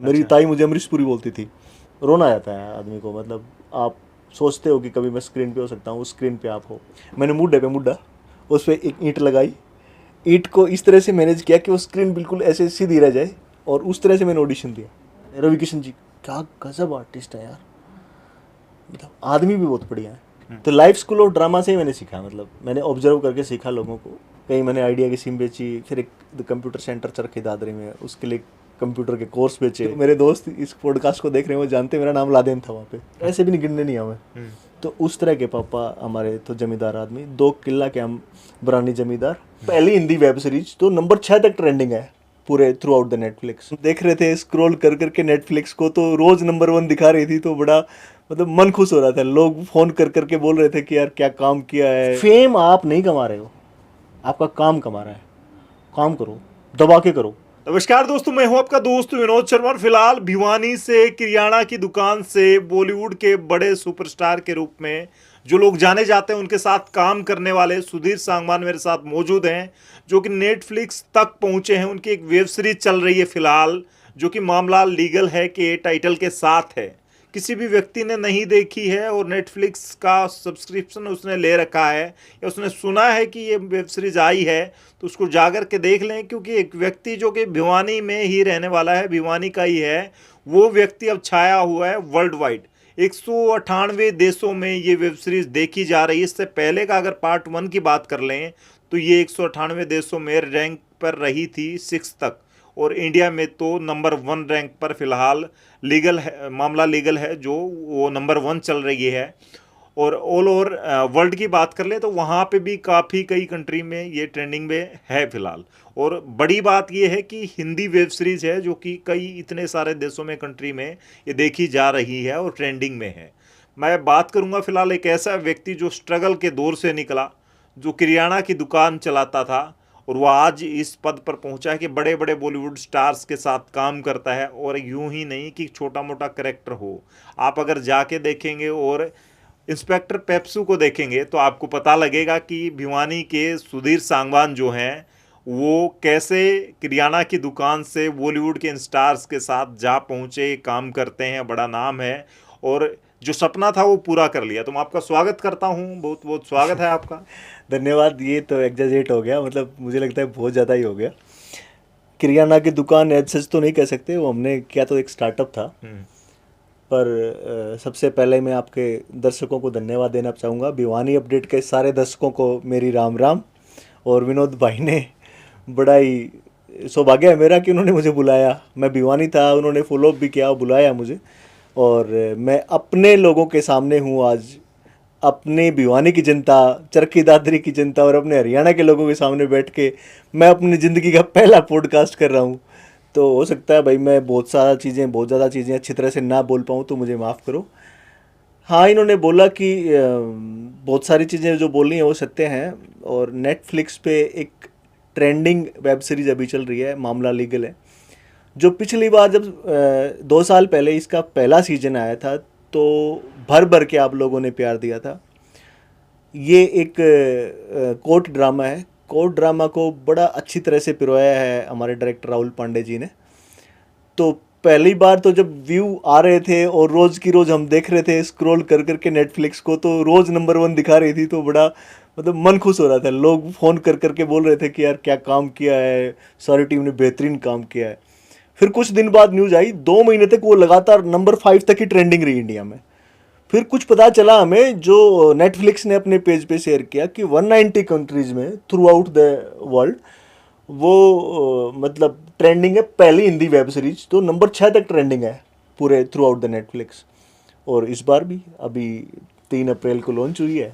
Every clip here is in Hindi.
मेरी ताई मुझे अमरीशपुरी बोलती थी। रोना आ जाता है आदमी को, मतलब आप सोचते हो कि कभी मैं स्क्रीन पे हो सकता हूँ, उस स्क्रीन पे आप हो। मैंने मुड्ढे पे मुड्ढा, उस पर एक ईंट लगाई, ईंट को इस तरह से मैनेज किया कि वो स्क्रीन बिल्कुल ऐसे सीधी रह जाए, और उस तरह से मैंने ऑडिशन दिया। रवि किशन जी क्या गजब आर्टिस्ट है यार, मतलब आदमी भी बहुत बढ़िया है। तो लाइफ स्कूल और ड्रामा से ही मैंने सीखा, मतलब मैंने ऑब्जर्व करके सीखा लोगों को। कहीं मैंने आइडिया की सिम बेची, फिर एक कंप्यूटर सेंटर चरखी दादरी में, उसके लिए कंप्यूटर के कोर्स बेचे। तो मेरे दोस्त इस पॉडकास्ट को देख रहे हैं, वो जानते मेरा नाम लादेन था वहाँ पे, ऐसे भी नहीं गिनने नहीं हमें। तो उस तरह के पापा हमारे तो जमींदार आदमी, 2 किला के हम बरानी जमींदार। पहली हिंदी वेब सीरीज तो नंबर 6 तक ट्रेंडिंग है पूरे थ्रू आउट द नेटफ्लिक्स। देख रहे थे स्क्रॉल कर करके नेटफ्लिक्स को, तो रोज नंबर 1 दिखा रही थी, तो बड़ा मतलब मन खुश हो रहा था। लोग फोन कर करके बोल रहे थे कि यार क्या काम किया है। फेम आप नहीं कमा रहे हो, आपका काम कमा रहा है। काम करो, दबा के करो। नमस्कार दोस्तों, मैं हूं आपका दोस्त विनोद शर्मा। और फिलहाल भिवानी से किरियाना की दुकान से बॉलीवुड के बड़े सुपरस्टार के रूप में जो लोग जाने जाते हैं, उनके साथ काम करने वाले सुधीर सांगवान मेरे साथ मौजूद हैं, जो कि नेटफ्लिक्स तक पहुंचे हैं। उनकी एक वेब सीरीज चल रही है फिलहाल, जो कि मामला लीगल है के टाइटल के साथ है। किसी भी व्यक्ति ने नहीं देखी है और नेटफ्लिक्स का सब्सक्रिप्शन उसने ले रखा है, या उसने सुना है कि ये वेब सीरीज आई है, तो उसको जाकर के देख लें। क्योंकि एक व्यक्ति जो कि भिवानी में ही रहने वाला है, भिवानी का ही है, वो व्यक्ति अब छाया हुआ है वर्ल्ड वाइड। 198 देशों में ये वेब सीरीज देखी जा रही है। इससे पहले का अगर पार्ट 1 की बात कर लें तो ये 198 देशों में रैंक पर रही थी 6 तक, और इंडिया में तो नंबर 1 रैंक पर फिलहाल लीगल है, मामला लीगल है, जो वो नंबर 1 चल रही है। और ऑल ओवर वर्ल्ड की बात कर ले तो वहाँ पे भी काफ़ी कई कंट्री में ये ट्रेंडिंग में है फिलहाल। और बड़ी बात ये है कि हिंदी वेब सीरीज है, जो कि कई इतने सारे देशों में, कंट्री में ये देखी जा रही है और ट्रेंडिंग में है। मैं बात करूँगा फिलहाल एक ऐसा व्यक्ति जो स्ट्रगल के दौर से निकला, जो किरियाना की दुकान चलाता था, और वह आज इस पद पर पहुंचा है कि बड़े बड़े बॉलीवुड स्टार्स के साथ काम करता है। और यूं ही नहीं कि छोटा मोटा करेक्टर हो, आप अगर जाके देखेंगे और इंस्पेक्टर पेप्सू को देखेंगे तो आपको पता लगेगा कि भिवानी के सुधीर सांगवान जो हैं, वो कैसे किरियाना की दुकान से बॉलीवुड के स्टार्स के साथ जा पहुंचे, काम करते हैं, बड़ा नाम है, और जो सपना था वो पूरा कर लिया। तो मैं आपका स्वागत करता हूं, बहुत बहुत स्वागत है आपका। धन्यवाद। ये तो एग्जैजरेट हो गया, मतलब मुझे लगता है बहुत ज़्यादा ही हो गया। किरियाना की दुकान एज सच तो नहीं कह सकते, वो हमने किया तो एक स्टार्टअप था। पर सबसे पहले मैं आपके दर्शकों को धन्यवाद देना चाहूँगा, भिवानी अपडेट के सारे दर्शकों को मेरी राम राम। और विनोद भाई ने बड़ा ही सौभाग्य है मेरा कि उन्होंने मुझे बुलाया। मैं भिवानी था, उन्होंने फॉलोअप भी किया, बुलाया मुझे, और मैं अपने लोगों के सामने हूँ आज। अपनी भिवानी की जनता, चरखी दादरी की जनता और अपने हरियाणा के लोगों के सामने बैठ के मैं अपनी ज़िंदगी का पहला पॉडकास्ट कर रहा हूँ। तो हो सकता है भाई मैं बहुत ज़्यादा चीज़ें अच्छी तरह से ना बोल पाऊँ, तो मुझे माफ़ करो। हाँ, इन्होंने बोला कि बहुत सारी चीज़ें जो बोली हैं वो सत्य हैं। और नेटफ्लिक्स पे एक ट्रेंडिंग वेब सीरीज़ अभी चल रही है, मामला लीगल है, जो पिछली बार जब 2 साल पहले इसका पहला सीजन आया था तो भर भर के आप लोगों ने प्यार दिया था। ये एक कोर्ट ड्रामा है। कोर्ट ड्रामा को बड़ा अच्छी तरह से पिरोया है हमारे डायरेक्टर राहुल पांडे जी ने। तो पहली बार तो जब व्यू आ रहे थे और रोज़ की रोज़ हम देख रहे थे स्क्रॉल कर करके नेटफ्लिक्स को, तो रोज़ नंबर 1 दिखा रही थी, तो बड़ा मतलब मन खुश हो रहा था। लोग फ़ोन कर करके बोल रहे थे कि यार क्या काम किया है, सारी टीम ने बेहतरीन काम किया है। फिर कुछ दिन बाद न्यूज़ आई, 2 महीने तक वो लगातार नंबर 5 तक ही ट्रेंडिंग रही इंडिया में। फिर कुछ पता चला हमें, जो नेटफ्लिक्स ने अपने पेज पे शेयर किया कि 190 कंट्रीज़ में थ्रू आउट द वर्ल्ड वो मतलब ट्रेंडिंग है, पहली हिंदी वेब सीरीज तो नंबर 6 तक ट्रेंडिंग है पूरे थ्रू आउट द नेटफ्लिक्स। और इस बार भी अभी 3 अप्रैल को लॉन्च हुई है।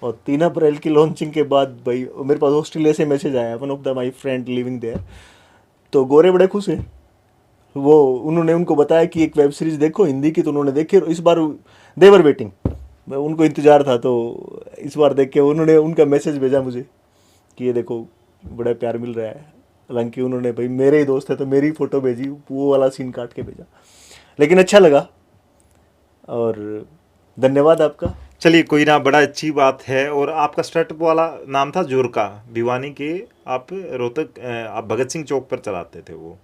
और 3 अप्रैल की लॉन्चिंग के बाद भाई मेरे पास ऑस्ट्रेलिया से मैसेज आया, one of the my friend living there. तो गोरे बड़े खुश हैं वो, उन्होंने उनको बताया कि एक वेब सीरीज़ देखो हिंदी की, तो उन्होंने देखी। और इस बार देवर वेटिंग, उनको इंतज़ार था, तो इस बार देख के उन्होंने उनका मैसेज भेजा मुझे कि ये देखो बड़ा प्यार मिल रहा है। हालांकि उन्होंने भाई मेरे ही दोस्त है तो मेरी फ़ोटो भेजी, वो वाला सीन काट के भेजा, लेकिन अच्छा लगा। और धन्यवाद आपका। चलिए कोई ना, बड़ा अच्छी बात है। और आपका स्टार्टअप वाला नाम था जोरका, भिवानी के, आप रोहतक, आप भगत सिंह चौक पर चलाते थे वो।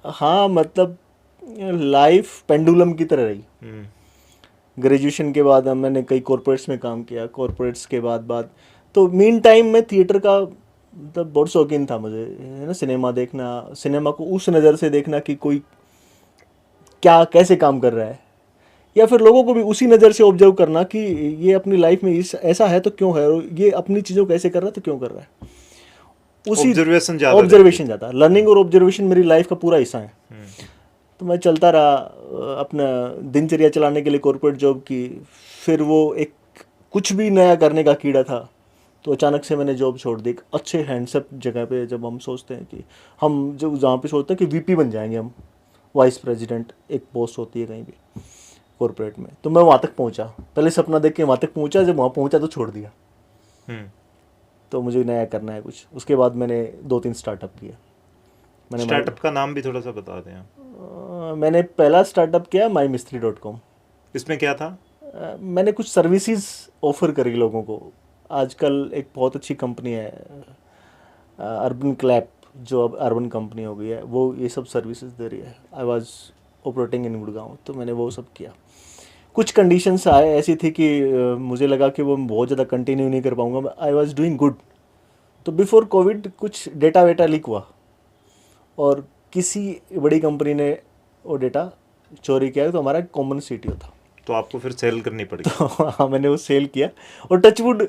हाँ, मतलब लाइफ पेंडुलम की तरह रही। हम्म, ग्रेजुएशन के बाद मैंने कई कॉरपोरेट्स में काम किया, कॉरपोरेट्स के बाद तो मीन टाइम में थिएटर का मतलब बहुत शौकीन था मुझे, है ना, सिनेमा देखना, सिनेमा को उस नज़र से देखना कि कोई क्या कैसे काम कर रहा है, या फिर लोगों को भी उसी नज़र से ऑब्जर्व करना कि ये अपनी लाइफ में इस ऐसा है तो क्यों है, और ये अपनी चीज़ों को ऐसे कर रहा है तो क्यों कर रहा है। उसी ऑब्जर्वेशन ज़्यादा ऑब्जर्वेशन ज़्यादा, लर्निंग और ऑब्जर्वेशन मेरी लाइफ का पूरा हिस्सा है। तो मैं चलता रहा अपना दिनचर्या चलाने के लिए कॉर्पोरेट जॉब की, फिर वो एक कुछ भी नया करने का कीड़ा था, तो अचानक से मैंने जॉब छोड़ दी। एक अच्छे हैंडसअप जगह पे जब हम सोचते हैं कि हम जो जहाँ पे सोचते हैं कि वीपी बन जाएंगे हम, वाइस प्रेसिडेंट एक पोस्ट होती है कहीं भी कॉर्पोरेट में, तो मैं वहाँ तक पहुँचा। पहले सपना देख के वहाँ तक पहुँचा, जब वहाँ पहुँचा तो छोड़ दिया। तो मुझे नया करना है कुछ। उसके बाद मैंने 2-3 स्टार्टअप किया। मैंने स्टार्टअप का नाम भी थोड़ा सा बता दें आप। मैंने पहला स्टार्टअप किया mymisत्री.com। इसमें क्या था? मैंने कुछ सर्विसेज ऑफर करी लोगों को। आजकल एक बहुत अच्छी कंपनी है अर्बन क्लैप, जो अब अर्बन कंपनी हो गई है, वो ये सब सर्विसेज दे रही है। I was operating in Gurgaon, तो मैंने वो सब किया। कुछ कंडीशंस आए ऐसी थी कि मुझे लगा कि वो बहुत ज़्यादा कंटिन्यू नहीं कर पाऊँगा। I was doing good. तो बिफोर कोविड कुछ डेटा वेटा लीक हुआ और किसी बड़ी कंपनी ने वो डेटा चोरी किया, तो हमारा कॉमन सीटीओ था। तो आपको फिर सेल करनी पड़ी? तो हाँ, मैंने वो सेल किया। और टचवुड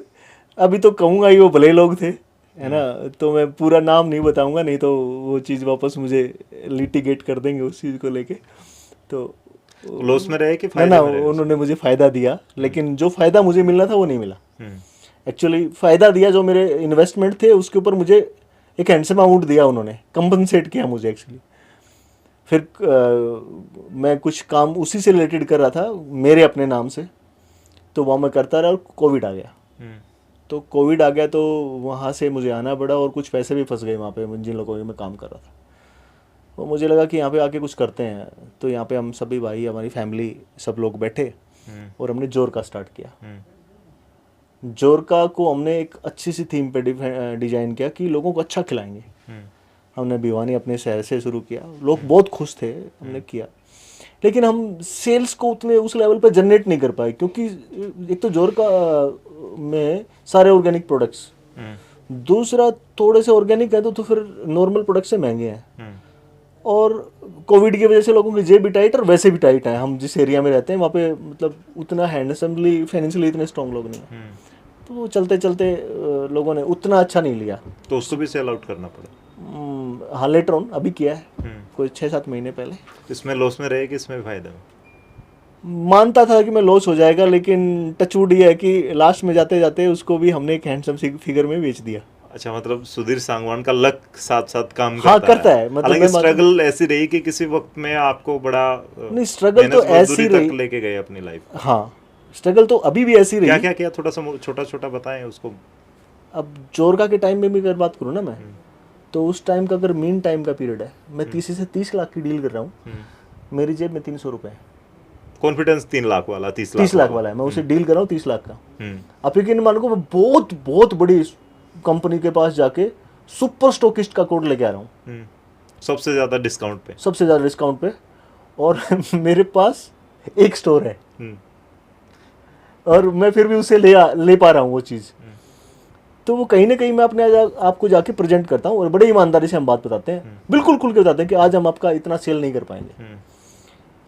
अभी तो कहूँगा ही वो भले लोग थे, है ना, तो मैं पूरा नाम नहीं बताऊँगा, नहीं तो वो चीज़ वापस मुझे लिटिगेट कर देंगे उस चीज़ को लेके। तो लॉस में रहे कि ना फायदे ना, में रहे? उन्होंने मुझे फ़ायदा दिया, लेकिन जो फ़ायदा मुझे मिलना था वो नहीं मिला। हम्म, एक्चुअली फ़ायदा दिया, जो मेरे इन्वेस्टमेंट थे उसके ऊपर मुझे एक हैंडसम अमाउंट दिया, उन्होंने कंपनसेट किया मुझे एक्चुअली। फिर मैं कुछ काम उसी से रिलेटेड कर रहा था मेरे अपने नाम से, तो वहाँ मैं करता रहा और कोविड आ गया। तो कोविड आ गया तो वहाँ से मुझे आना पड़ा और कुछ पैसे भी फंस गए वहाँ पे जिन लोगों में मैं काम कर रहा था। तो मुझे लगा कि यहाँ पे आके कुछ करते हैं। तो यहाँ पे हम सभी भाई, हमारी फैमिली, सब लोग बैठे और हमने जोरका स्टार्ट किया। जोरका को हमने एक अच्छी सी थीम पे डिजाइन किया कि लोगों को अच्छा खिलाएंगे। हमने भिवानी अपने शहर से शुरू किया, लोग बहुत खुश थे, हमने किया। लेकिन हम सेल्स को उतने उस लेवल पे जनरेट नहीं कर पाए, क्योंकि एक तो जोरका में सारे ऑर्गेनिक प्रोडक्ट्स, दूसरा थोड़े से ऑर्गेनिक है तो फिर नॉर्मल प्रोडक्ट से महंगे हैं, और कोविड की वजह से लोगों की जेब भी टाइट और वैसे भी टाइट है। हम जिस एरिया में रहते हैं वहाँ पे मतलब उतना हैंडसमली फाइनेंशियली इतने स्ट्रॉन्ग लोग नहीं हैं। तो चलते चलते लोगों ने उतना अच्छा नहीं लिया, तो उसको भी सेल आउट करना पड़ा? हाँ, लेटर ऑन अभी किया है, कोई 6-7 महीने पहले। इसमें लॉस में रहे कि इसमें फायदा में? मानता था कि मैं लॉस हो जाएगा, लेकिन टचवुड ये है कि लास्ट में जाते जाते उसको भी हमने एक हैंडसम फिगर में बेच दिया। अच्छा, मतलब सुधीर सांगवान का लक साथ साथ काम हाँ, करता है। मतलब हालांकि स्ट्रगल ऐसी रही कि किसी वक्त में आपको बड़ा नहीं, स्ट्रगल तो ऐसी तक रही, लेके गए अपनी लाइफ। हाँ, स्ट्रगल तो अभी भी ऐसी रही। क्या क्या किया, थोड़ा सा छोटा छोटा बताएं उसको। अब जोरका के टाइम में भी अगर बात करूँ ना मैं, तो उस टाइम का अगर मीन टाइम का पीरियड है, मैं 30 से 30 लाख की डील कर रहा हूँ, मेरी जेब में 300 रुपये है। कॉन्फिडेंस 3 लाख वाला, 30 लाख वाला है, मैं उसे डील कर रहा हूँ 30 लाख का। आप यकीन मानो, मैं बहुत बहुत बड़ी कंपनी के पास जाके सुपर स्टॉकिस्ट का कोड लेके आ रहा हूँ, सबसे ज्यादा डिस्काउंट पे, सबसे ज्यादा डिस्काउंट पे, और मेरे पास एक स्टोर है, और मैं फिर भी उसे ले पा रहा हूँ वो चीज़। तो वो कहीं ना कहीं मैं अपने आपको जाके प्रेजेंट करता हूँ, और बड़े ईमानदारी से हम बात बताते हैं, बिल्कुल खुल के बताते हैं कि आज हम आपका इतना सेल नहीं कर पाएंगे।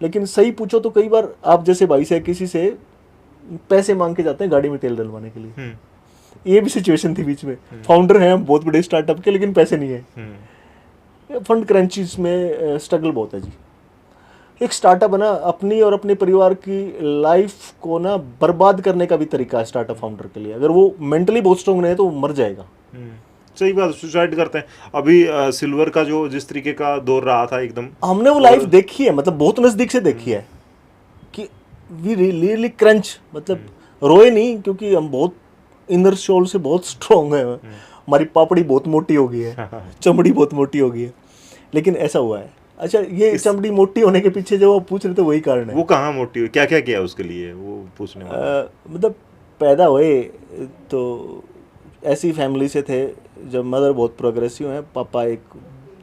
लेकिन सही पूछो तो कई बार आप जैसे भाई से किसी से पैसे मांग के जाते हैं गाड़ी में तेल डलवाने के लिए। ये भी सिचुएशन थी बीच में। फाउंडर हैं हम बहुत बड़े स्टार्टअप के, लेकिन पैसे नहीं है। फंड क्रंचेस में स्ट्रगल बहुत है जी। एक स्टार्टअप है ना, अपनी और अपने परिवार की लाइफ को ना बर्बाद करने का भी तरीका है स्टार्टअप फाउंडर के लिए। अगर वो मेंटली बहुत स्ट्रांग नहीं है तो वो मर जाएगा। सही बात, सुसाइड करते हैं। अभी सिल्वर का जो जिस तरीके का दौर रहा था, एकदम हमने वो लाइफ देखी है, मतलब बहुत नजदीक से देखी है कि वी रियली क्रंच, मतलब रोए नहीं, क्योंकि हम बहुत इनर सोल से बहुत स्ट्रांग है। हमारी पापड़ी बहुत मोटी हो गई है, चमड़ी बहुत मोटी हो गई है, लेकिन ऐसा हुआ है। अच्छा, ये चमड़ी मोटी होने के पीछे जो आप पूछ रहे थे वही कारण है। वो कहाँ मोटी हुई, क्या क्या किया उसके लिए, वो पूछने वाला। मतलब पैदा हुए तो ऐसी फैमिली से थे जब मदर बहुत प्रोग्रेसिव है, पापा एक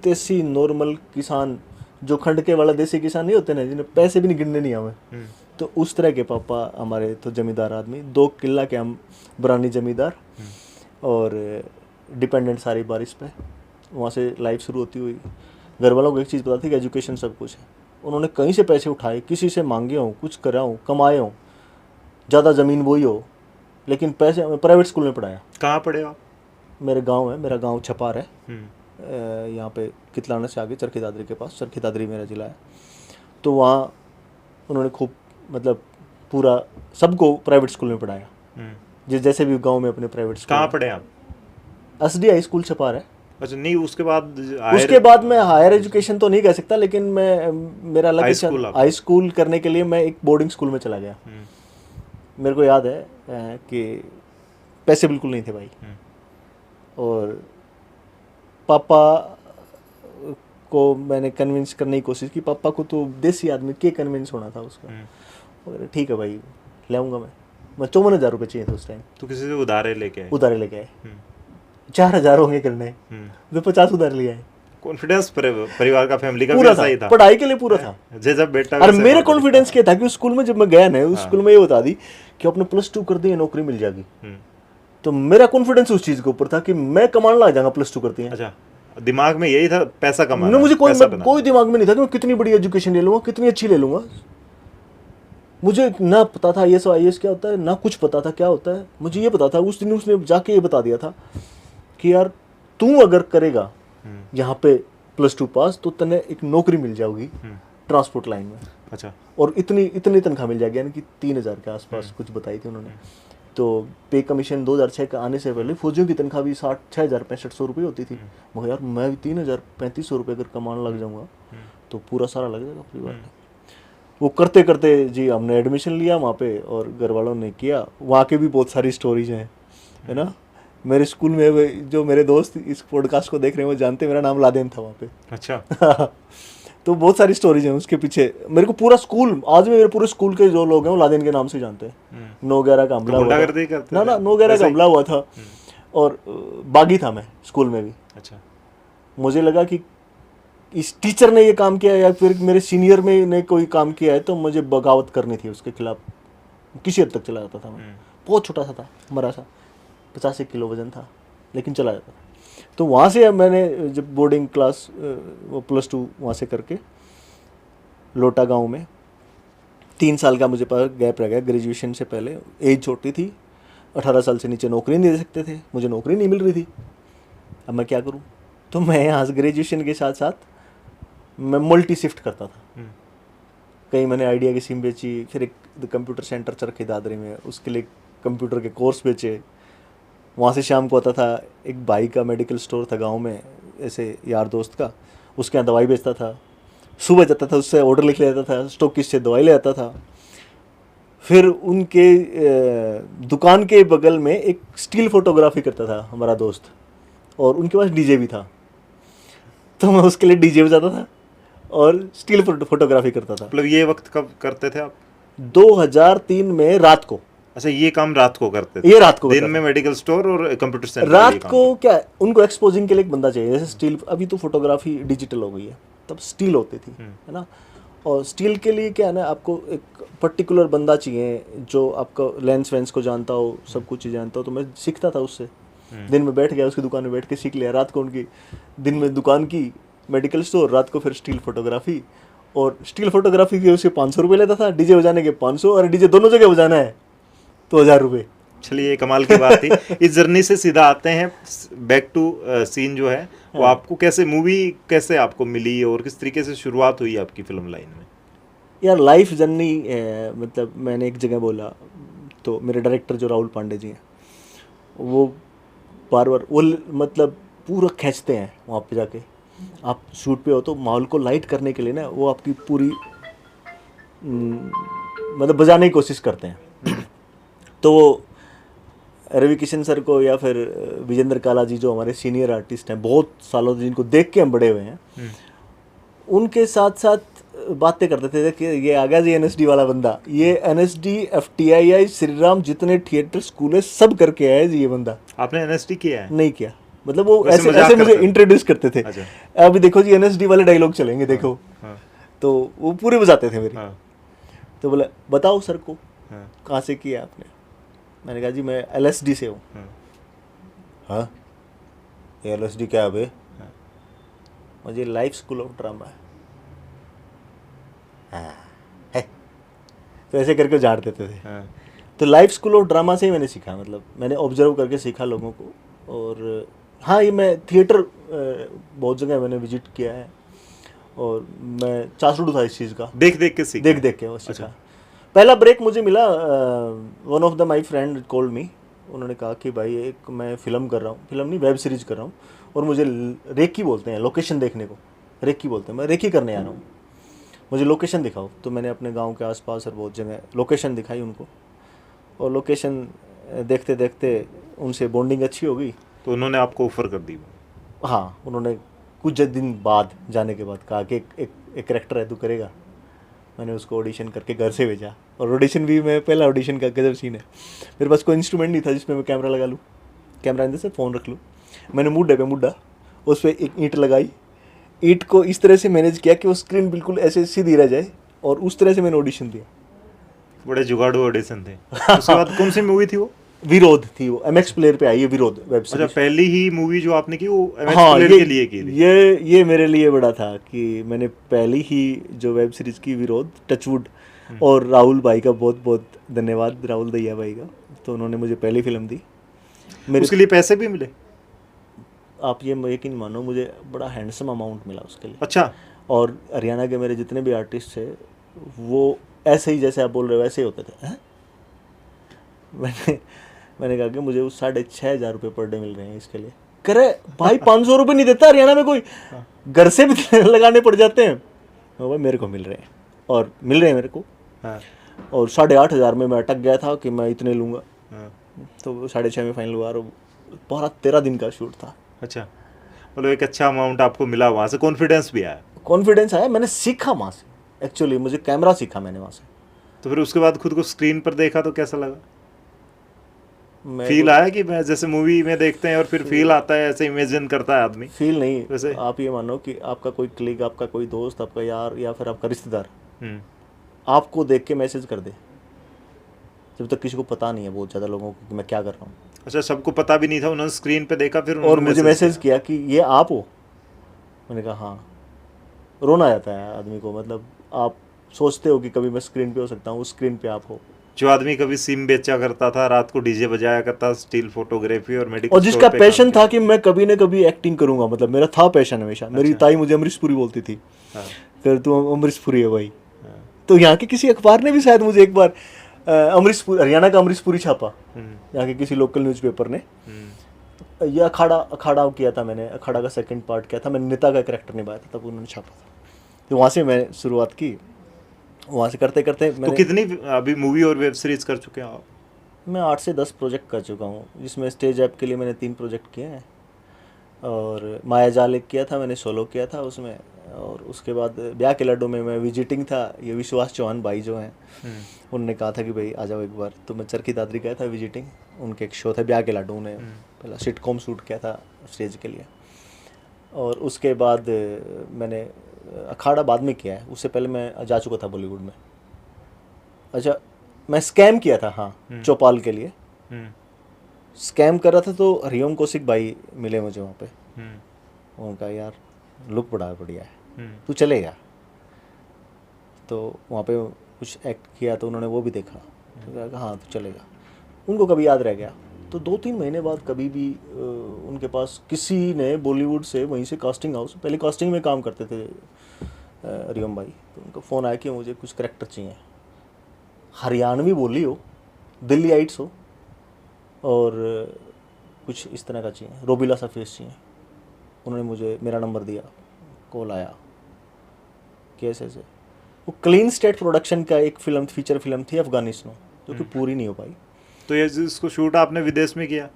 देसी नॉर्मल किसान जो खंड के वाला देसी किसान नहीं होते ना, जिन्हें पैसे भी नहीं गिनने नहीं आवे, तो उस तरह के पापा हमारे। तो जमींदार आदमी, 2 किला के हम बरानी जमींदार, और डिपेंडेंट सारी बारिश पे। वहाँ से लाइफ शुरू होती हुई। घर वालों को एक चीज़ पता थी कि एजुकेशन सब कुछ है। उन्होंने कहीं से पैसे उठाए, किसी से मांगे हों, कुछ करा हो, कमाए हों, ज़्यादा ज़मीन बोई हो, लेकिन पैसे प्राइवेट स्कूल में पढ़ाया। कहाँ पढ़े आप? मेरे गांव है, मेरा गांव छपार है, यहाँ पे कितलाना से आगे चरखी दादरी के पास, चरखी दादरी मेरा ज़िला है। तो वहाँ उन्होंने खूब मतलब पूरा सबको प्राइवेट स्कूल में पढ़ाया, जैसे भी गांव में अपने प्राइवेट स्कूल। कहाँ पढ़े आप? SDI स्कूल छपार है। अच्छा, नहीं उसके बाद मैं हायर एजुकेशन तो नहीं कह सकता, लेकिन मैं मेरा अलग हाई स्कूल करने के लिए मैं एक बोर्डिंग स्कूल में चला गया। मेरे को याद है कि पैसे बिल्कुल नहीं थे भाई, और पापा को मैंने कन्विंस करने की कोशिश की। पापा को तो देसी आदमी के कन्विंस होना था उसका। ठीक है भाई, ले आऊँगा मैं 54,000 रुपये चाहिए थे उस टाइम। तो किसी से उधारे लेके आए? 4,000 होंगे करने, तो 50 उधार लिया है। कॉन्फिडेंस परिवार का, फैमिली का पूरा भी सही था, पढ़ाई के लिए पूरा था। जैसा बेटा। और मेरे कॉन्फिडेंस क्या था कि उस स्कूल में जब मैं गया ना, उस स्कूल में ये बता दी कि अपने +2 कर दिए नौकरी मिल जाएगी। तो मेरा कॉन्फिडेंस उस चीज के ऊपर था कि मैं कमाने लग जाऊंगा +2 करती है। अच्छा, दिमाग में यही था पैसा कमाना? मुझे कोई दिमाग में नहीं था कि मैं कितनी बड़ी एजुकेशन ले लूंगा, कितनी अच्छी ले लूंगा। मुझे ना पता था IAS क्या होता है, ना कुछ पता था क्या होता है। मुझे ये पता था, उस दिन उसने जाके ये बता दिया था कि यार तू अगर करेगा यहाँ पे +2 पास, तो तने एक नौकरी मिल जाएगी ट्रांसपोर्ट लाइन में। अच्छा। और इतनी तनख्वाह मिल जाएगी, यानी कि 3,000 के आसपास कुछ बताई थी उन्होंने। तो पे कमीशन 2006 का आने से पहले फौजियों की तनख्वाह भी 6,000-6500 रुपये होती थी। मगर यार मैं भी 3,000-3500 रुपये अगर कमाने लग जाऊँगा तो पूरा सारा लग जाएगा परिवार में। वो करते करते जी हमने एडमिशन लिया वहाँ पे, और घर वालों ने किया। वहाँ के भी बहुत सारी स्टोरीज हैं, है ना। मेरे स्कूल में जो मेरे दोस्त इस पॉडकास्ट को देख रहे हैं वो जानते हैं, मेरा नाम लादेन था वहाँ पे। अच्छा। तो बहुत सारी स्टोरीज हैं उसके पीछे। मेरे को पूरा स्कूल, आज भी मेरे पूरे स्कूल के जो लोग हैं वो लादेन के नाम से जानते हैं। 9/11 का हमला हुआ था ना, 9/11 का हमला हुआ था, और बागी था मैं स्कूल में भी। अच्छा। मुझे लगा कि इस टीचर ने ये काम किया या फिर मेरे सीनियर में ने कोई काम किया है, तो मुझे बगावत करनी थी उसके खिलाफ। किसी हद तक चला जाता था मैं, बहुत छोटा सा था, मरा सा, 85 किलो वजन था, लेकिन चला जाता था। तो वहाँ से मैंने जब बोर्डिंग क्लास वो +2 वहाँ से करके लोटा गांव में 3 साल का मुझे पर गैप रह गया। ग्रेजुएशन से पहले एज छोटी थी, 18 साल से नीचे नौकरी नहीं दे सकते थे, मुझे नौकरी नहीं मिल रही थी। अब मैं क्या करूँ? तो मैं यहाँ ग्रेजुएशन के साथ साथ मैं मल्टी शिफ्ट करता था। कहीं मैंने आइडिया की सिम बेची, फिर एक कंप्यूटर सेंटर चरखी दादरी में, उसके लिए कंप्यूटर के कोर्स बेचे। वहाँ से शाम को आता था, एक भाई का मेडिकल स्टोर था गांव में, ऐसे यार दोस्त का, उसके यहाँ दवाई बेचता था। सुबह जाता था, उससे ऑर्डर लिख लेता था, स्टॉकिस्ट से दवाई ले आता था। फिर उनके दुकान के बगल में एक स्टील फोटोग्राफी करता था हमारा दोस्त, और उनके पास डीजे भी था। तो मैं उसके लिए डीजे बजाता था और स्टील फोटोग्राफी करता था। मतलब ये वक्त कब करते थे आप? 2003 में रात को। अच्छा, ये काम रात को करते थे? ये रात को। दिन में मेडिकल स्टोर और कंप्यूटर सेंटर। रात को क्या, उनको एक्सपोजिंग के लिए एक बंदा चाहिए। जैसे स्टील, अभी तो फोटोग्राफी डिजिटल हो गई है, तब स्टील होती थी, है ना। और स्टील के लिए क्या है ना, आपको एक पर्टिकुलर बंदा चाहिए जो आपका लेंस वेंस को जानता हो, सब कुछ जानता हो। तो मैं सीखता था उससे, दिन में बैठ गया उसकी दुकान में बैठ के सीख लिया। रात को उनकी, दिन में दुकान की मेडिकल स्टोर, रात को फिर स्टील फोटोग्राफी। और स्टील फोटोग्राफी के उसके 500 रुपये लेता था, डीजे बजाने के 500, और डीजे दोनों जगह बजाना है तो 1000 रुपये। चलिए, कमाल की बात थी। इस जर्नी से सीधा आते हैं बैक टू सीन जो है वो आपको कैसे, मूवी कैसे आपको मिली और किस तरीके से शुरुआत हुई आपकी फिल्म लाइन में? यार लाइफ जर्नी, मतलब मैंने एक जगह बोला, तो मेरे डायरेक्टर जो राहुल पांडे जी हैं, वो बार बार वो मतलब पूरा खींचते हैं वहाँ पे जाके। आप शूट पे हो तो माहौल को लाइट करने के लिए ना वो आपकी पूरी मतलब बजाने की कोशिश करते हैं। तो वो रवि किशन सर को या फिर विजेंद्र काला जी जो हमारे सीनियर आर्टिस्ट हैं, बहुत सालों से जिनको देख के हम बड़े हुए हैं, उनके साथ साथ बातें करते थे कि ये आ गया जी NSD वाला बंदा, ये NSD FTII श्री राम जितने थिएटर स्कूल है सब करके आया जी ये बंदा। आपने NSD किया है? नहीं किया। मतलब वो वैसे ऐसे मजाक ऐसे मुझे करते थे। इंट्रोड्यूस करते थे। अच्छा। अभी देखो जी एनएसडी वाले डायलॉग चलेंगे देखो, हाँ तो वो पूरे बजाते थे मेरी। हाँ तो बोला बताओ सर को हाँ कहाँ से किया आपने। मैंने कहा जी मैं एलएसडी से हूँ। हाँ हाँ एलएसडी क्या है बे। हाँ। मुझे लाइफ स्कूल ऑफ ड्रामा है। हाँ है। तो ऐसे करके झाड़ देते थे। हाँ। तो लाइफ स्कूल ऑफ ड्रामा से ही मैंने सीखा, मतलब मैंने ऑब्जर्व करके सीखा लोगों को। और हाँ ये मैं थिएटर बहुत जगह मैंने विजिट किया है, और मैं चासुडू था इस चीज़ का, देख देख के सीखा देख है। देख के वो सीखा। अच्छा। पहला ब्रेक मुझे मिला, one of the my friend called me. उन्होंने कहा कि भाई एक मैं फ़िल्म कर रहा हूँ, फिल्म नहीं वेब सीरीज कर रहा हूँ, और मुझे रेकी बोलते हैं लोकेशन देखने को, रेकी बोलते हैं, मैं रेकी करने आ रहा हूँ, मुझे लोकेशन दिखाओ। तो मैंने अपने गांव के आसपास और बहुत जगह लोकेशन दिखाई उनको, और लोकेशन देखते देखते उनसे बॉन्डिंग अच्छी हो गई। तो उन्होंने आपको ऑफर कर दी। हाँ उन्होंने कुछ दिन बाद जाने के बाद कहा कि एक करेक्टर है तू करेगा। मैंने उसको ऑडिशन करके घर से भेजा, और ऑडिशन भी मैं पहला ऑडिशन का गजब सीन है। मेरे पास कोई इंस्ट्रूमेंट नहीं था जिसमें मैं कैमरा लगा लूँ, कैमरा अंदर से फ़ोन रख लूँ। मैंने मुड्ढे पे मुड्ढा, उस पर एक ईंट लगाई, ईंट को इस तरह से मैनेज किया कि वो स्क्रीन बिल्कुल ऐसे सीधी रह जाए, और उस तरह से मैंने ऑडिशन दिया। बड़े जुगाड़ू ऑडिशन थे। उसके बाद कौन सी मूवी थी वो? विरोध थी वो, एमएक्स प्लेयर पे आई है विरोध वेब अच्छा, सीरीज। पहली ही मूवी जो आपने की वो एमएक्स हाँ प्लेयर के लिए की थी। ये मेरे लिए बड़ा था कि मैंने पहली ही जो वेब सीरीज की विरोध, टचवुड, और राहुल भाई का बहुत बहुत धन्यवाद, राहुल दैया भाई का। तो उन्होंने मुझे पहली फिल्म दी मेरे। उसके लिए पैसे भी मिले? आप ये यकीन मानो मुझे बड़ा हैंडसम अमाउंट मिला उसके लिए। अच्छा। और हरियाणा के मेरे जितने भी आर्टिस्ट थे वो ऐसे ही जैसे आप बोल रहे हो वैसे ही होते थे। हैं? मैंने कहा कि मुझे उस 6,500 रुपये पर डे मिल रहे हैं इसके लिए। करे भाई 500 रुपये नहीं देता हरियाणा में कोई, घर से भी लगाने पड़ जाते हैं। भाई मेरे को मिल रहे हैं, और मिल रहे हैं मेरे को। हाँ और 8,500 में मैं अटक गया था कि मैं इतने लूँगा, हाँ। तो 6,500 में फाइनल हुआ। और 12-13 दिन का शूट था। अच्छा, मतलब एक अच्छा अमाउंट आपको मिला, वहाँ से कॉन्फिडेंस भी आया। कॉन्फिडेंस आया, मैंने सीखा वहाँ से, एक्चुअली मुझे कैमरा सीखा मैंने वहाँ से। तो फिर उसके बाद खुद को स्क्रीन पर देखा तो कैसा लगा? मैं फील आया कि मैं जैसे मूवी में देखते हैं और फिर फील आता है, ऐसे इमेजिन करता है आदमी? फील नहीं, वैसे? आप ये मानो कि आपका कोई क्लिक, आपका कोई दोस्त, आपका यार, या फिर आपका रिश्तेदार हम्म। आपको देख के मैसेज कर दे, जब तक किसी को पता नहीं है बहुत ज़्यादा लोगों को कि मैं क्या कर रहा हूँ। अच्छा, सबको पता भी नहीं था, उन्होंने स्क्रीन पे देखा फिर और उन्होंने मुझे मैसेज किया कि ये आप हो। मैंने कहा हाँ। रोना आ जाता है आदमी को, मतलब आप सोचते हो कि कभी मैं स्क्रीन पे हो सकता हूँ, उस स्क्रीन पे आप हो। जो आदमी कभी सिम बेचा करता था, रात को डीजे बजाया करता, स्टिल फोटोग्राफी और मेडिकल और जिसका पैशन था कि मैं कभी ना कभी एक्टिंग करूंगा, मतलब मेरा था पैशन हमेशा। मेरी ताई मुझे अमरीशपुरी बोलती थी, फिर तू अमरीशपुरी है भाई। तो यहाँ के किसी अखबार ने भी शायद मुझे एक बार अमरीशपुर, हरियाणा का अमरीशपुरी छापा, यहाँ के किसी लोकल न्यूज़पेपर ने। ये अखाड़ा किया था मैंने, अखाड़ा का सेकंड पार्ट किया था मैंने, नेता का कैरेक्टर निभाया था, तब उन्होंने छापा था। तो वहाँ से मैं शुरुआत की, वहाँ से करते करते तो मैंने कितनी अभी मूवी और वेब सीरीज कर चुके हैं आप? मैं 8 से 10 प्रोजेक्ट कर चुका हूँ, जिसमें स्टेज ऐप के लिए मैंने 3 प्रोजेक्ट किए हैं, और माया जाल एक किया था मैंने, सोलो किया था उसमें। और उसके बाद ब्याह के लड्डू में मैं विजिटिंग था। ये विश्वास चौहान भाई जो हैं, उनने कहा था कि भाई आ जाओ एक बार, तो मैं चरखी दादरी गया था विजिटिंग। उनके एक शो था ब्याह के लड्डू, उन्हें पहला सिटकॉम शूट किया था स्टेज के लिए। और उसके बाद मैंने अखाड़ा बाद में किया है, उससे पहले मैं जा चुका था बॉलीवुड में। अच्छा, मैं स्कैम किया था हाँ चौपाल के लिए, स्कैम कर रहा था, तो हरिओम कौशिक भाई मिले मुझे वहाँ पे। उनका यार लुक बड़ा बढ़िया है, तू चलेगा। तो वहाँ पे कुछ एक्ट किया तो उन्होंने वो भी देखा, तो कहा हाँ तू चलेगा। उनको कभी याद रह गया। तो 2-3 महीने बाद कभी भी उनके पास किसी ने बॉलीवुड से, वहीं से कास्टिंग हाउस, पहले कास्टिंग में काम करते थे हरिओम भाई, तो उनका फ़ोन आया कि मुझे कुछ करैक्टर चाहिए, हरियाणवी बोली हो, दिल्ली आइट्स हो, और कुछ इस तरह का चाहिए, रोबीला सा फेस चाहिए। उन्होंने मुझे मेरा नंबर दिया, कॉल आया कैसे से। वो क्लीन स्टेट प्रोडक्शन का एक फिल्म, फीचर फिल्म थी अफगानिस्तान, जो कि पूरी नहीं हो पाई। तो ये इसको शूट आपने विदेश में किया?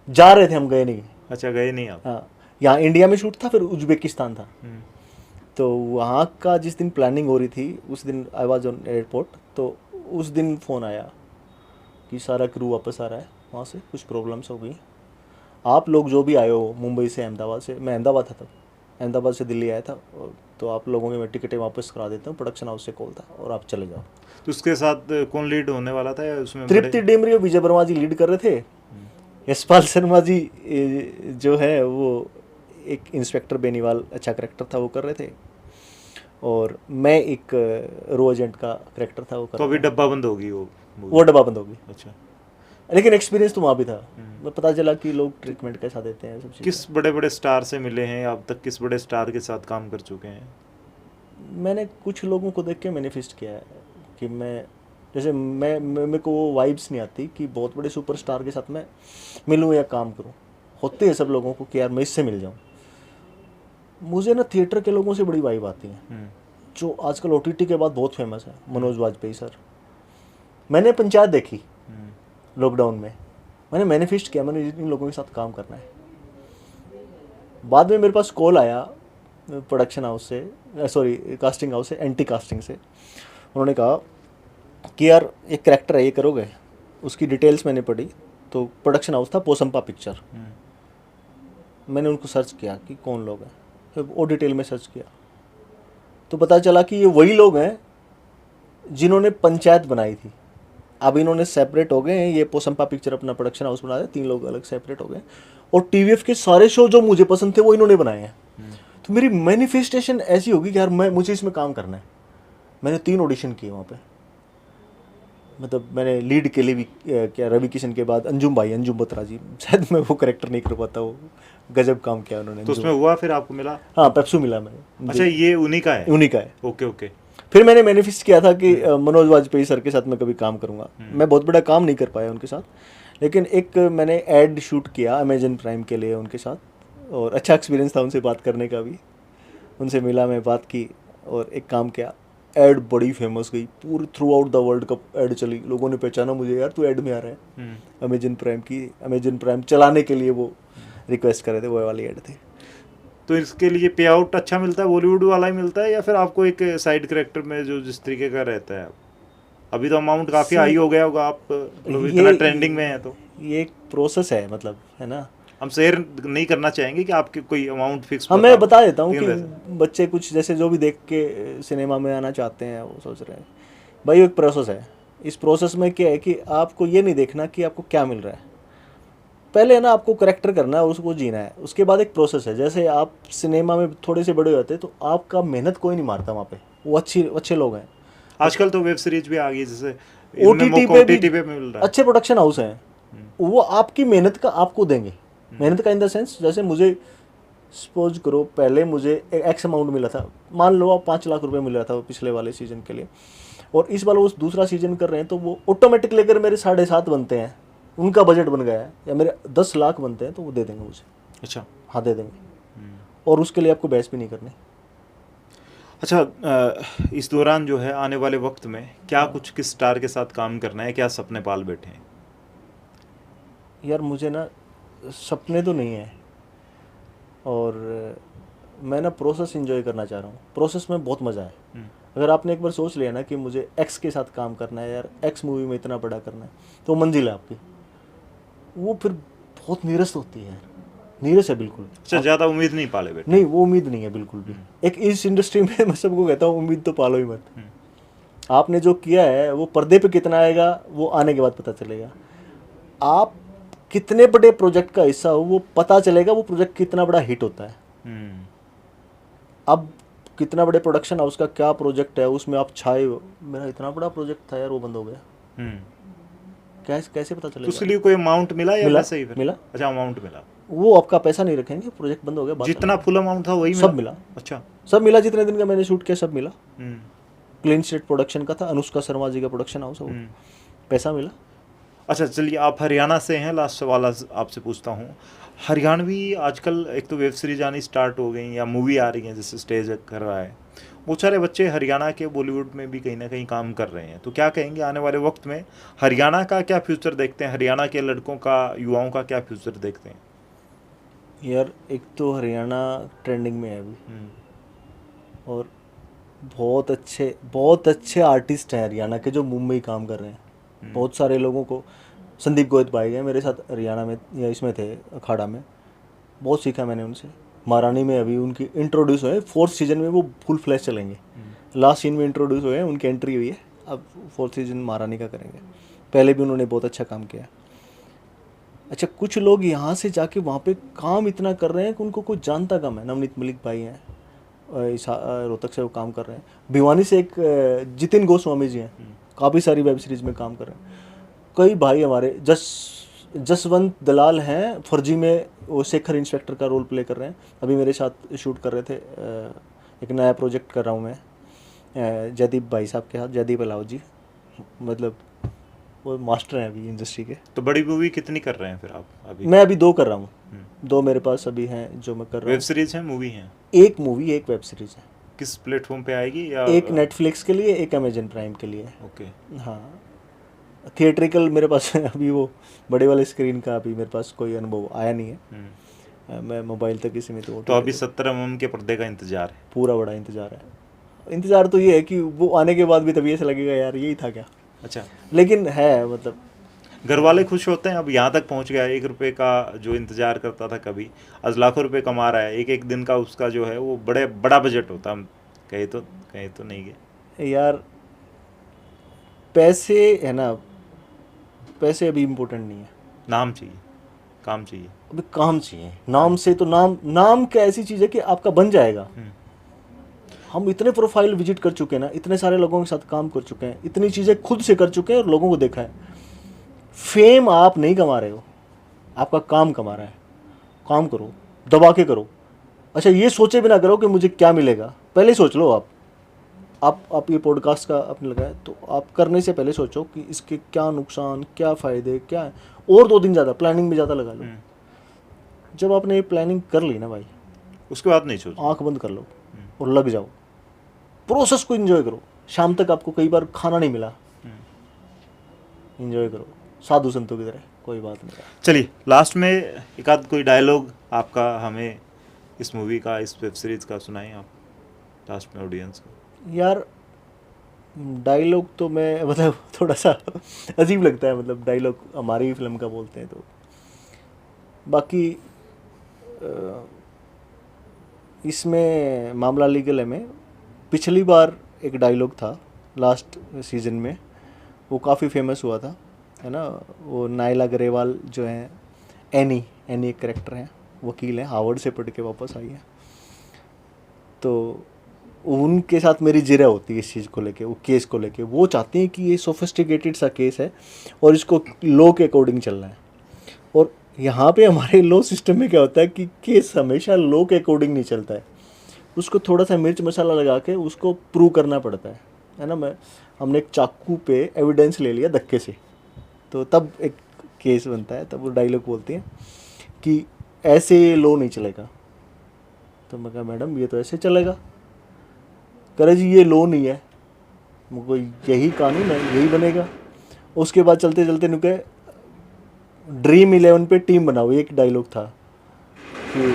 जा रहे थे हम, गए नहीं। अच्छा, गए नहीं आप? हाँ, यहाँ इंडिया में शूट था, फिर उज्बेकिस्तान था। तो वहाँ का जिस दिन प्लानिंग हो रही थी, उस दिन आई वाज ऑन एयरपोर्ट, तो उस दिन फ़ोन आया कि सारा क्रू वापस आ रहा है वहाँ से, कुछ प्रॉब्लम्स हो गई, आप लोग जो भी आए हो मुंबई से, अहमदाबाद से, मैं अहमदाबाद था तब, अहमदाबाद से दिल्ली आया था, तो आप लोगों की मैं टिकटें वापस करा देता हूँ, प्रोडक्शन हाउस से कॉल था और आप चले जाओ। तो उसके साथ कौन लीड होने वाला था या उसमें तृप्ति डिमरी और विजय वर्मा जी लीड कर रहे थे। यशपाल शर्मा जी जो है वो एक इंस्पेक्टर बेनीवाल, अच्छा करेक्टर था, वो कर रहे थे, और मैं एक रो एजेंट का करेक्टर था, वो कर तो रहा अभी था। डब्बा बंद होगी वो वो डब्बा बंद होगी, अच्छा। लेकिन एक्सपीरियंस तो वहाँ भी था। मैं पता चला कि लोग ट्रीटमेंट कैसा देते हैं, सब चीज़ें। किस बड़े बड़े स्टार से मिले हैं अब तक, किस बड़े स्टार के साथ काम कर चुके हैं? मैंने कुछ लोगों को देख के मैनिफेस्ट किया है कि मैं, जैसे मेरे को वो वाइब्स नहीं आती कि बहुत बड़े सुपरस्टार के साथ मैं मिलूँ या काम करूँ। होते हैं सब लोगों को कि यार मैं इससे मिल जाऊँ। मुझे ना थिएटर के लोगों से बड़ी वाइब आती है, जो आजकल ओटीटी के बाद बहुत फेमस है, मनोज वाजपेयी सर। मैंने पंचायत देखी लॉकडाउन में, मैंने मैनिफेस्ट किया मैंने इन लोगों के साथ काम करना है। बाद में मेरे पास कॉल आया प्रोडक्शन हाउस से, सॉरी कास्टिंग हाउस से, एंटी कास्टिंग से। उन्होंने कहा कि यार एक करैक्टर है, ये करोगे? उसकी डिटेल्स मैंने पढ़ी, तो प्रोडक्शन हाउस था पोसंपा पिक्चर। मैंने उनको सर्च किया कि कौन लोग हैं, फिर वो डिटेल में सर्च किया, तो पता चला कि ये वही लोग हैं जिन्होंने पंचायत बनाई थी। अब इन्होंने सेपरेट हो गए हैं, ये पोसंपा पिक्चर अपना प्रोडक्शन हाउस बना रहे, 3 लोग अलग सेपरेट हो गए, और टीवीएफ के सारे शो जो मुझे पसंद थे वो इन्होंने बनाए हैं। तो मेरी मैनिफेस्टेशन ऐसी होगी कि यार मुझे इसमें काम करना है। मैंने 3 ऑडिशन किए वहाँ पे, मतलब मैंने लीड के लिए भी क्या, रवि किशन के बाद अंजुम बत्रा जी, शायद मैं वो करेक्टर नहीं कर पाता, वो गजब काम किया उन्होंने। तो उसमें हुआ फिर आपको मिला? हाँ, पेप्सू मिला मैंने। अच्छा, ये उन्हीं का है? उन्हीं का है। Okay okay. फिर मैंने मैनिफेस्ट किया था कि मनोज वाजपेयी सर के साथ मैं कभी काम करूंगा। मैं बहुत बड़ा काम नहीं कर पाया उनके साथ, लेकिन एक मैंने ऐड शूट किया अमेजन प्राइम के लिए उनके साथ, और अच्छा एक्सपीरियंस था उनसे बात करने का भी। उनसे मिला, मैं बात की और एक काम किया। ऐड बड़ी फेमस गई, पूरी through out the world cup add चली, लोगों ने पहचाना मुझे, यार तू ऐड में आ रहा है। अमेजन प्राइम की, अमेजन प्राइम चलाने के लिए वो रिक्वेस्ट करे थे, वो वाली ऐड थी। तो इसके लिए पे आउट अच्छा मिलता है, बॉलीवुड वाला ही मिलता है, या फिर आपको एक साइड कैरेक्टर में जो जिस तरीके का रहता है? अभी तो अमाउंट काफ़ी हाई हो गया होगा, आप मतलब इतना ट्रेंडिंग में है तो। ये एक प्रोसेस है, मतलब है ना, हम शेयर नहीं करना चाहेंगे कि आपके कोई अमाउंट फिक्स? हाँ, मैं बता देता हूँ कि बच्चे कुछ जैसे जो भी देख के सिनेमा में आना चाहते हैं, वो सोच रहे हैं भाई एक प्रोसेस है। इस प्रोसेस में क्या है कि आपको ये नहीं देखना कि आपको क्या मिल रहा है, पहले ना आपको करेक्टर करना है, उसको जीना है। उसके बाद एक प्रोसेस है, जैसे आप सिनेमा में थोड़े से बड़े होते हैं तो आपका मेहनत कोई नहीं मारता वहाँ पे, वो अच्छे लोग हैं। आजकल तो वेब सीरीज भी आ गई, जैसे ओटीटी पे मिल रहा है। अच्छे प्रोडक्शन हाउस हैं, वो आपकी मेहनत का आपको देंगे। मेहनत का इन द सेंस, जैसे मुझे सपोज करो पहले मुझे एक्स अमाउंट मिला था, मान लो आप 5 लाख रुपए मिला था पिछले वाले सीजन के लिए, और इस बार वो दूसरा सीजन कर रहे हैं, तो वो ऑटोमेटिक लेकर मेरे 7.5 बनते हैं, उनका बजट बन गया है, या मेरे 10 लाख बनते हैं तो वो दे देंगे मुझे। अच्छा। हाँ, दे देंगे, और उसके लिए आपको बहस भी नहीं करनी। अच्छा, इस दौरान जो है आने वाले वक्त में क्या कुछ, किस स्टार के साथ काम करना है, क्या सपने पाल बैठे हैं? यार मुझे ना सपने तो नहीं है, और मैं ना प्रोसेस एंजॉय करना चाह रहा हूँ। प्रोसेस में बहुत मज़ा है। अगर आपने एक बार सोच लिया ना कि मुझे एक्स के साथ काम करना है, यार एक्स मूवी में इतना बड़ा करना है, तो मंजिल है आपकी, वो फिर बहुत नीरस होती है यार, नीरस है बिल्कुल। अच्छा, ज़्यादा उम्मीद नहीं पाले बैठे? नहीं, वो उम्मीद नहीं है बिल्कुल भी। एक इस इंडस्ट्री में मैं सबको कहता हूँ उम्मीद तो पालो ही मत। आपने जो किया है वो पर्दे पे कितना आएगा वो आने के बाद पता चलेगा। आप कितने बड़े प्रोजेक्ट का हिस्सा हो वो पता चलेगा, वो प्रोजेक्ट कितना बड़ा हिट होता है। अब कितना बड़े प्रोडक्शन हाउस का क्या प्रोजेक्ट है, उसमें आप छाए हो, मेरा इतना बड़ा प्रोजेक्ट था यार, वो बंद हो गया, कैसे पता चलेगा? उसके लिए कोई अमाउंट मिला या वैसे ही? मिला। अच्छा, अमाउंट मिला। वो आपका पैसा नहीं रखेंगे, प्रोजेक्ट बंद हो गया, जितना फुल अमाउंट था वही सब मिला। अच्छा, सब मिला, जितने दिन का मैंने शूट किया सब मिला। क्लीन स्लेट प्रोडक्शन का था, अनुष्का शर्मा जी का प्रोडक्शन हाउस है, पैसा मिला। अच्छा, चलिए, आप हरियाणा से हैं, लास्ट सवाल आपसे पूछता हूँ। हरियाणवी आजकल एक तो वेब सीरीज आनी स्टार्ट हो गई या मूवी आ रही है, जैसे स्टेज कर रहा है, बहुत सारे बच्चे हरियाणा के बॉलीवुड में भी कहीं ना कहीं काम कर रहे हैं, तो क्या कहेंगे आने वाले वक्त में हरियाणा का क्या फ्यूचर देखते हैं, हरियाणा के लड़कों का, युवाओं का क्या फ्यूचर देखते हैं? यार एक तो हरियाणा ट्रेंडिंग में है अभी, और बहुत अच्छे आर्टिस्ट हैं हरियाणा के जो मुंबई काम कर रहे हैं। बहुत सारे लोगों को संदीप गोयत भाई हैं मेरे साथ हरियाणा में या इसमें थे अखाड़ा में, बहुत सीखा मैंने उनसे। महारानी में अभी उनकी इंट्रोड्यूस हुए, 4th सीजन में वो फुल फ्लैश चलेंगे। लास्ट सीन में इंट्रोड्यूस हुए हैं, उनकी एंट्री हुई है, अब 4th सीजन महारानी का करेंगे। पहले भी उन्होंने बहुत अच्छा काम किया। अच्छा, कुछ लोग यहाँ से जाके वहाँ पे काम इतना कर रहे हैं कि उनको कोई जानता कम है। नवनीत मलिक भाई हैं, रोहतक से वो काम कर रहे हैं। भिवानी से एक जितिन गोस्वामी जी हैं, काफ़ी सारी वेब सीरीज़ में काम कर रहे हैं। कई भाई हमारे जसवंत दलाल हैं, फर्जी में वो शेखर इंस्पेक्टर का रोल प्ले कर रहे हैं, अभी मेरे साथ शूट कर रहे थे। एक नया प्रोजेक्ट कर रहा हूँ मैं जयदीप भाई साहब के साथ, जयदीप अलाव जी, मतलब वो मास्टर हैं अभी इंडस्ट्री के। तो बड़ी मूवी कितनी कर रहे हैं फिर आप अभी? मैं अभी 2 कर रहा हूँ, 2 मेरे पास अभी हैं जो मैं कर रहा वेब हूँ। सीरीज है, मूवी है? एक मूवी, एक वेब सीरीज़ है। किस प्लेटफॉर्म पे आएगी? या एक नेटफ्लिक्स के लिए, एक अमेजन प्राइम के लिए। ओके। हाँ, थिएट्रिकल मेरे पास अभी वो बड़े वाले स्क्रीन का अभी मेरे पास कोई अनुभव आया नहीं है। मैं मोबाइल तक ही सीमित हूँ। तो अभी 17 mm के पर्दे का इंतजार है? पूरा बड़ा इंतज़ार है। इंतज़ार तो ये है कि वो आने के बाद भी तभी ऐसा लगेगा यार यही था क्या। अच्छा, लेकिन है मतलब घर वाले खुश होते हैं अब यहाँ तक पहुँच गया? 1 रुपये का जो इंतजार करता था कभी, आज लाखों रुपए कमा रहा है। एक एक दिन का उसका जो है वो बड़ा बजट होता। हम कहीं तो नहीं गए यार, पैसे है ना, पैसे अभी इम्पोर्टेंट नहीं है। नाम चाहिए, काम चाहिए। अभी काम चाहिए। नाम से तो नाम क्या ऐसी चीज़ है कि आपका बन जाएगा। हम इतने प्रोफाइल विजिट कर चुके हैं ना, इतने सारे लोगों के साथ काम कर चुके हैं, इतनी चीज़ें खुद से कर चुके हैं और लोगों को देखा है। फेम आप नहीं कमा रहे हो, आपका काम कमा रहा है। काम करो, दबा के करो। अच्छा, ये सोचे बिना करो कि मुझे क्या मिलेगा, पहले सोच लो। आप ये पॉडकास्ट का आपने लगाया तो आप करने से पहले सोचो कि इसके क्या नुकसान, क्या फ़ायदे, क्या है, और 2 दिन ज़्यादा प्लानिंग में ज़्यादा लगा लो। जब आपने ये प्लानिंग कर ली ना भाई, उसके बाद नहीं सोचो, आंख बंद कर लो और लग जाओ। प्रोसेस को एंजॉय करो। शाम तक आपको कई बार खाना नहीं मिला, एंजॉय करो साधु संतों की तरह, कोई बात नहीं। चलिए लास्ट में एक आध कोई डायलॉग आपका हमें इस मूवी का, इस वेब सीरीज का सुनाएं आप लास्ट में ऑडियंस को। यार, डायलॉग तो मैं मतलब थोड़ा सा अजीब लगता है, मतलब डायलॉग हमारी ही फिल्म का बोलते हैं तो। बाकी इसमें मामला लीगल है में पिछली बार एक डायलॉग था लास्ट सीज़न में, वो काफ़ी फेमस हुआ था, है ना। वो नायला ग्रेवाल जो है, एनी एक करेक्टर है, वकील है, हार्वर्ड से पढ़ के वापस आई है। तो उनके साथ मेरी जिरा होती है इस चीज़ को लेके, वो केस को लेके। वो चाहते हैं कि ये सोफिस्टिकेटेड सा केस है और इसको लॉ के अकॉर्डिंग चलना है। और यहाँ पे हमारे लॉ सिस्टम में क्या होता है कि केस हमेशा लॉ के अकॉर्डिंग नहीं चलता है, उसको थोड़ा सा मिर्च मसाला लगा के उसको प्रूव करना पड़ता है ना। हमने एक चाकू पे एविडेंस ले लिया धक्के से, तो तब एक केस बनता है। तब वो डायलॉग बोलते हैं कि ऐसे लॉ नहीं चलेगा। तो मैं कहा मैडम ये तो ऐसे चलेगा। करे जी ये लॉ नहीं है, मुझको यही कानून है, यही बनेगा। उसके बाद चलते चलते नुके ड्रीम 11 पे टीम बनाओ, एक डायलॉग था कि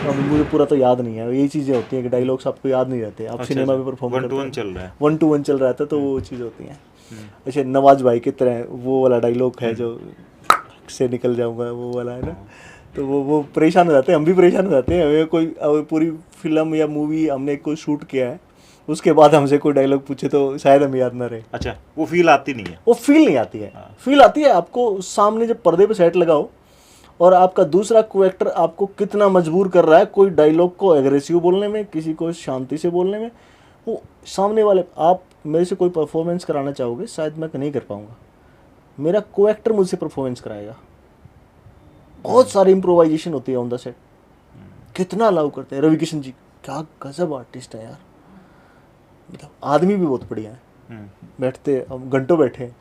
अब मुझे पूरा तो याद नहीं है। यही चीज़ें होती हैं कि डायलॉग्स आपको याद नहीं रहते, आप सिनेमा में परफॉर्म करते हैं। 1-to-1 चल रहा है, 1-to-1 चल रहा था, तो वो चीज़ होती हैं। अच्छा, नवाज भाई की तरह वो वाला डायलॉग है जो से निकल जाऊंगा, वो वाला है ना। तो वो परेशान हो जाते हैं, हम भी परेशान हो जाते हैं। हमें कोई पूरी फिल्म या मूवी हमने कोई शूट किया है, उसके बाद हमसे कोई डायलॉग पूछे तो शायद हमें याद ना रहे। अच्छा, वो फील आती नहीं है? वो फील नहीं आती है। फील आती है आपको सामने जब पर्दे पे सेट लगाओ और आपका दूसरा को एक्टर आपको कितना मजबूर कर रहा है कोई डायलॉग को एग्रेसिव बोलने में, किसी को शांति से बोलने में। वो सामने वाले, आप मेरे से कोई परफॉर्मेंस कराना चाहोगे, शायद मैं नहीं कर पाऊँगा, मेरा को एक्टर मुझसे परफॉर्मेंस कराएगा। बहुत सारी इम्प्रोवाइजेशन होती है ऑन द सेट, कितना अलाउ करते हैं। रवि किशन जी क्या गजब आर्टिस्ट है यार, मतलब आदमी भी बहुत बढ़िया है। बैठते हम घंटों बैठे,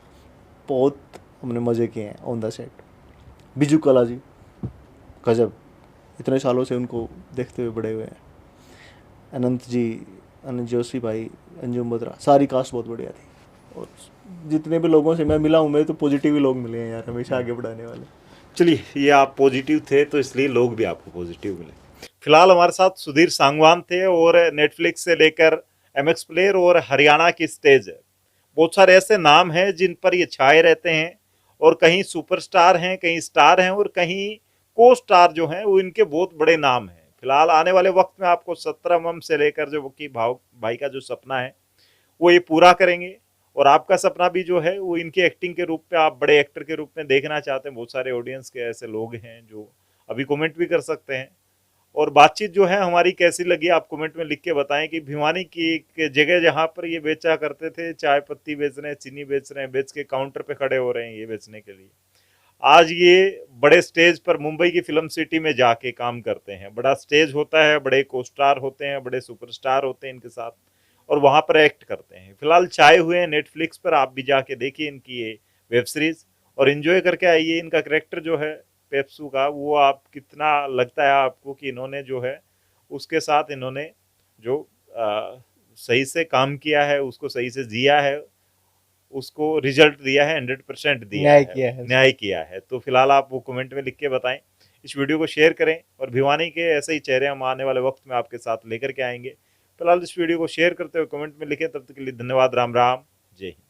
बहुत हमने मज़े किए हैं ऑन द सेट। बिजू कला जी गजब, इतने सालों से उनको देखते हुए बड़े हुए हैं। अनंत जी, अनंत जोशी भाई, अंजुम बत्रा, सारी कास्ट बहुत बढ़िया थी। और जितने भी लोगों से मैं मिला हूँ, मेरे तो पॉजिटिव ही लोग मिले हैं यार, हमेशा आगे बढ़ाने वाले। चलिए, ये आप पॉजिटिव थे तो इसलिए लोग भी आपको पॉजिटिव मिले। फिलहाल हमारे साथ सुधीर सांगवान थे और नेटफ्लिक्स से लेकर MX प्लेयर और हरियाणा की स्टेज है, बहुत सारे ऐसे नाम हैं जिन पर ये छाए रहते हैं और कहीं सुपरस्टार हैं, कहीं स्टार हैं और कहीं को स्टार जो हैं वो इनके बहुत बड़े नाम हैं। फिलहाल आने वाले वक्त में आपको 17 से लेकर जो कि भाई का जो सपना है वो ये पूरा करेंगे। और आपका सपना भी जो है वो इनके एक्टिंग के रूप में, आप बड़े एक्टर के रूप में देखना चाहते हैं। बहुत सारे ऑडियंस के ऐसे लोग हैं जो अभी कमेंट भी कर सकते हैं। और बातचीत जो है हमारी कैसी लगी आप कमेंट में लिख के बताएं कि भिवानी की जगह जहां पर ये बेचा करते थे, चाय पत्ती बेच रहे हैं, चीनी बेच रहे हैं, बेच के काउंटर पे खड़े हो रहे हैं ये बेचने के लिए, आज ये बड़े स्टेज पर मुंबई की फिल्म सिटी में जाके काम करते हैं। बड़ा स्टेज होता है, बड़े को स्टार होते हैं, बड़े सुपरस्टार होते हैं इनके साथ, और वहां पर एक्ट करते हैं। फिलहाल छाए हुए हैं नेटफ्लिक्स पर, आप भी जाके देखिए इनकी ये वेब सीरीज और एंजॉय करके आइए। इनका करेक्टर जो है पेप्सू का, वो आप कितना लगता है आपको कि इन्होंने जो है उसके साथ इन्होंने जो सही से काम किया है, उसको सही से जिया है, उसको रिजल्ट दिया है, 100% दिया न्याय है, किया है न्याय किया है। तो फिलहाल आप वो कमेंट में लिख के बताएं, इस वीडियो को शेयर करें और भिवानी के ऐसे ही चेहरे हम आने वाले वक्त में आपके साथ लेकर के आएंगे। फिलहाल इस वीडियो को शेयर करते हुए कमेंट में लिखें। तब तक के लिए धन्यवाद। राम राम, जय हिंद।